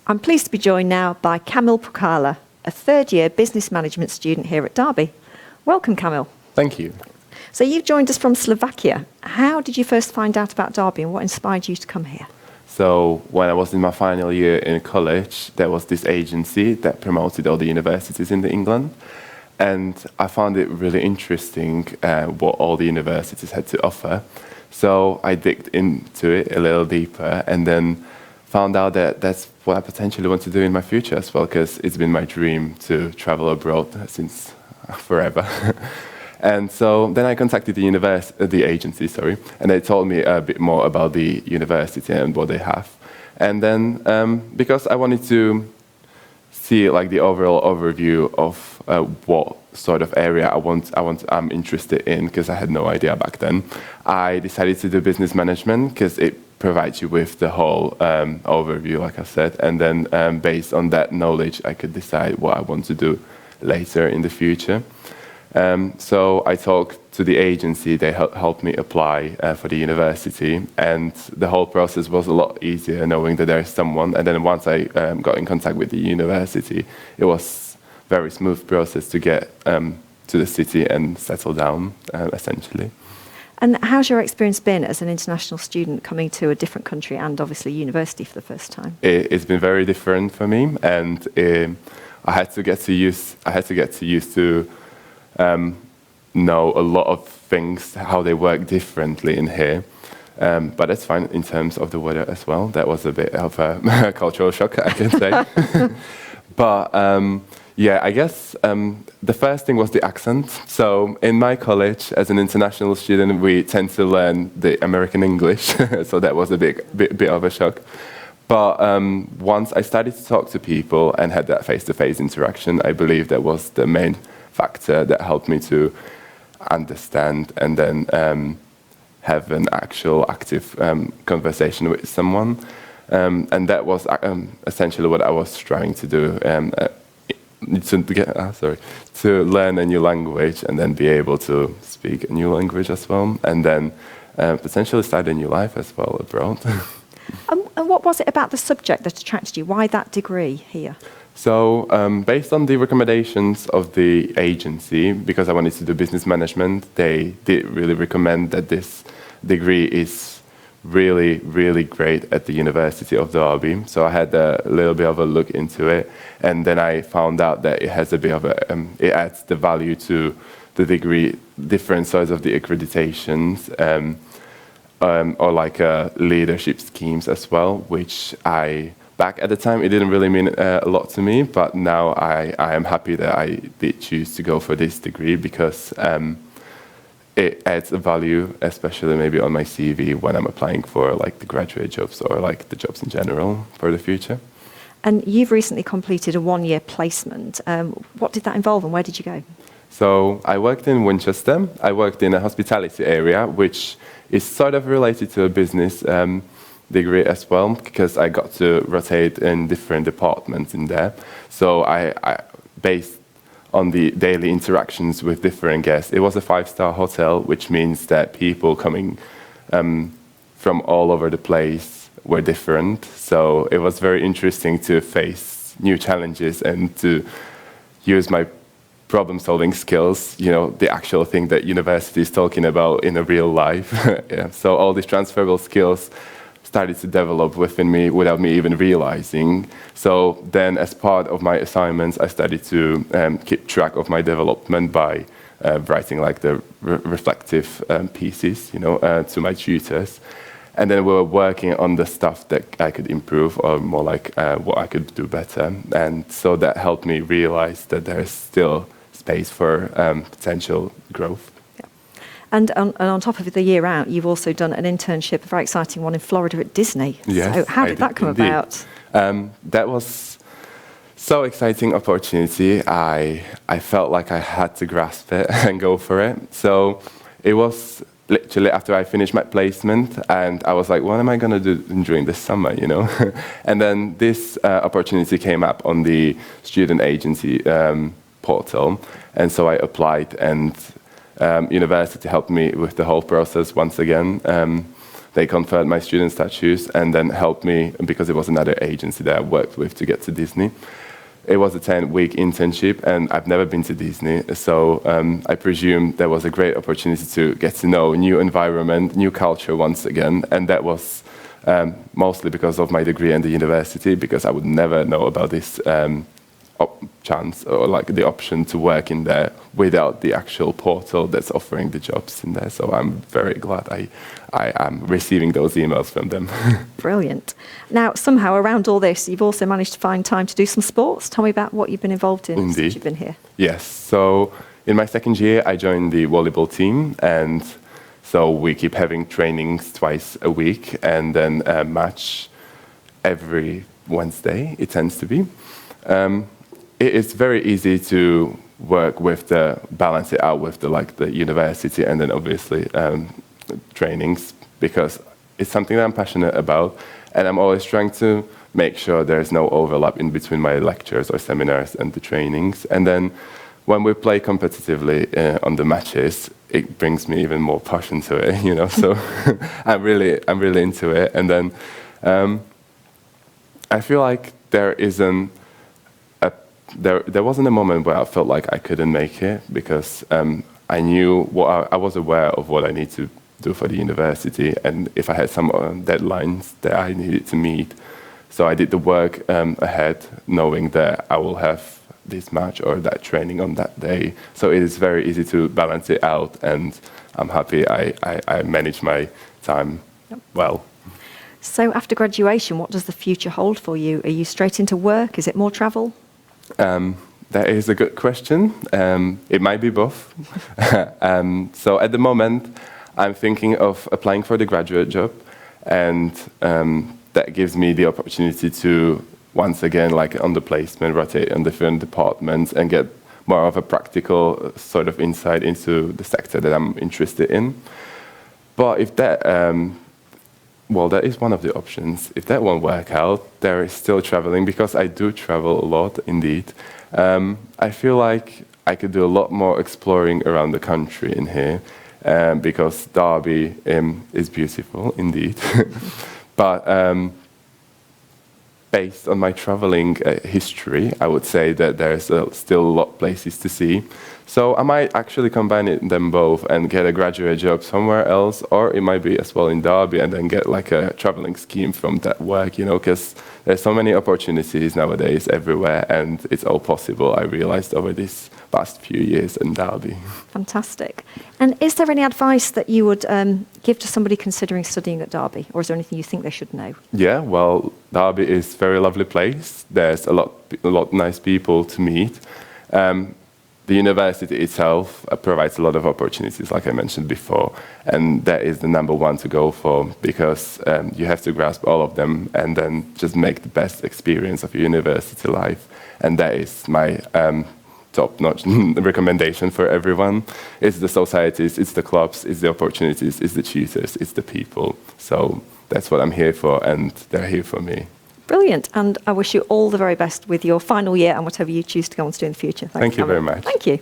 I'm pleased to be joined now by Kamil, a third-year business management student here at Derby. Welcome, Kamil. Thank you. So you've joined us from Slovakia. How did you first find out about Derby and what inspired you to come here? So when I was in my final year in college, there was this agency that promoted all the universities in England. And I found it really interesting what all the universities had to offer. So I digged into it a little deeper and then found out that that's what I potentially want to do in my future as well, because it's been my dream to travel abroad since forever. And so then I contacted the agency, and they told me a bit more about the university and what they have. And then because I wanted to see like the overall overview of what sort of area I'm interested in, because I had no idea back then, I decided to do business management because it provides you with the whole overview, like I said, and then based on that knowledge, I could decide what I want to do later in the future. So I talked to the agency, they helped me apply for the university, and the whole process was a lot easier knowing that there's someone. And then once I got in contact with the university, it was a very smooth process to get to the city and settle down, essentially. And how's your experience been as an international student coming to a different country and obviously university for the first time? It's been very different for me, and I had to get used to know a lot of things, how they work differently in here. But that's fine in terms of the weather as well. That was a bit of a cultural shock, I can say. But yeah, I guess the first thing was the accent. So in my college, as an international student, we tend to learn the American English. So that was a bit of a shock. But once I started to talk to people and had that face-to-face interaction, I believe that was the main factor that helped me to understand and then have an actual active conversation with someone. And that was essentially what I was trying to do, to learn a new language and then be able to speak a new language as well, and then potentially start a new life as well abroad. And what was it about the subject that attracted you? Why that degree here? So based on the recommendations of the agency, because I wanted to do business management, they did really recommend that this degree is really, really great at the University of Derby. So I had a little bit of a look into it, and then I found out that it has a bit of it adds the value to the degree, different sorts of the accreditations, or like leadership schemes as well, which back at the time, it didn't really mean a lot to me, but now I am happy that I did choose to go for this degree, because it adds a value, especially maybe on my CV when I'm applying for like the graduate jobs or like the jobs in general for the future. And you've recently completed a one-year placement. What did that involve and where did you go? So I worked in Winchester. I worked in a hospitality area, which is sort of related to a business degree as well, because I got to rotate in different departments in there. So I based on the daily interactions with different guests. It was a 5-star hotel, which means that people coming from all over the place were different. So it was very interesting to face new challenges and to use my problem-solving skills, the actual thing that university is talking about in a real life. Yeah. So all these transferable skills started to develop within me without me even realizing. So then as part of my assignments, I started to keep track of my development by writing like the reflective pieces, to my tutors. And then we were working on the stuff that I could improve, or more like what I could do better. And so that helped me realize that there's still space for potential growth. And on top of the year out, you've also done an internship, a very exciting one in Florida at Disney. Yes, so how did that come about? That was so exciting opportunity. I felt like I had to grasp it and go for it. So it was literally after I finished my placement, and I was like, what am I going to do during the summer, And then this opportunity came up on the student agency portal, and so I applied, and university helped me with the whole process once again. they conferred my student status and then helped me, because it was another agency that I worked with to get to Disney. It was a 10-week internship, and I've never been to Disney, so I presume there was a great opportunity to get to know a new environment, new culture once again, and that was mostly because of my degree and the university, because I would never know about this chance or like the option to work in there without the actual portal that's offering the jobs in there. So I'm very glad I am receiving those emails from them. Brilliant. Now, somehow around all this, you've also managed to find time to do some sports. Tell me about what you've been involved in Indeed. since you've been here. Yes. So in my second year, I joined the volleyball team, and so we keep having trainings twice a week and then a match every Wednesday, it tends to be. It's very easy to work with balance it out with the university and then obviously trainings, because it's something that I'm passionate about, and I'm always trying to make sure there's no overlap in between my lectures or seminars and the trainings. And then when we play competitively on the matches, it brings me even more passion to it, you know. So I'm really into it. And then I feel like there wasn't a moment where I felt like I couldn't make it, because I knew I was aware of what I need to do for the university, and if I had some deadlines that I needed to meet. So I did the work ahead, knowing that I will have this match or that training on that day. So it is very easy to balance it out, and I'm happy I manage my time well. So after graduation, what does the future hold for you? Are you straight into work? Is it more travel? That is a good question. It might be both. So at the moment, I'm thinking of applying for the graduate job, and that gives me the opportunity to, once again, like on the placement, rotate on different departments and get more of a practical sort of insight into the sector that I'm interested in. But if that, that is one of the options. If that won't work out, there is still traveling, because I do travel a lot, indeed. I feel like I could do a lot more exploring around the country in here, because Derby is beautiful, indeed. But based on my traveling history, I would say that there's still a lot of places to see. So I might actually combine them both and get a graduate job somewhere else, or it might be as well in Derby and then get like a traveling scheme from that work, you know, because there's so many opportunities nowadays everywhere, and it's all possible, I realized over these past few years in Derby. Fantastic. And is there any advice that you would give to somebody considering studying at Derby, or is there anything you think they should know? Yeah, well, Derby is a very lovely place. There's a lot of nice people to meet. The university itself provides a lot of opportunities, like I mentioned before, and that is the number one to go for, because you have to grasp all of them and then just make the best experience of your university life. And that is my top-notch recommendation for everyone. It's the societies, it's the clubs, it's the opportunities, it's the tutors, it's the people. So that's what I'm here for, and they're here for me. Brilliant. And I wish you all the very best with your final year and whatever you choose to go on to do in the future. Thank you very much. Thank you.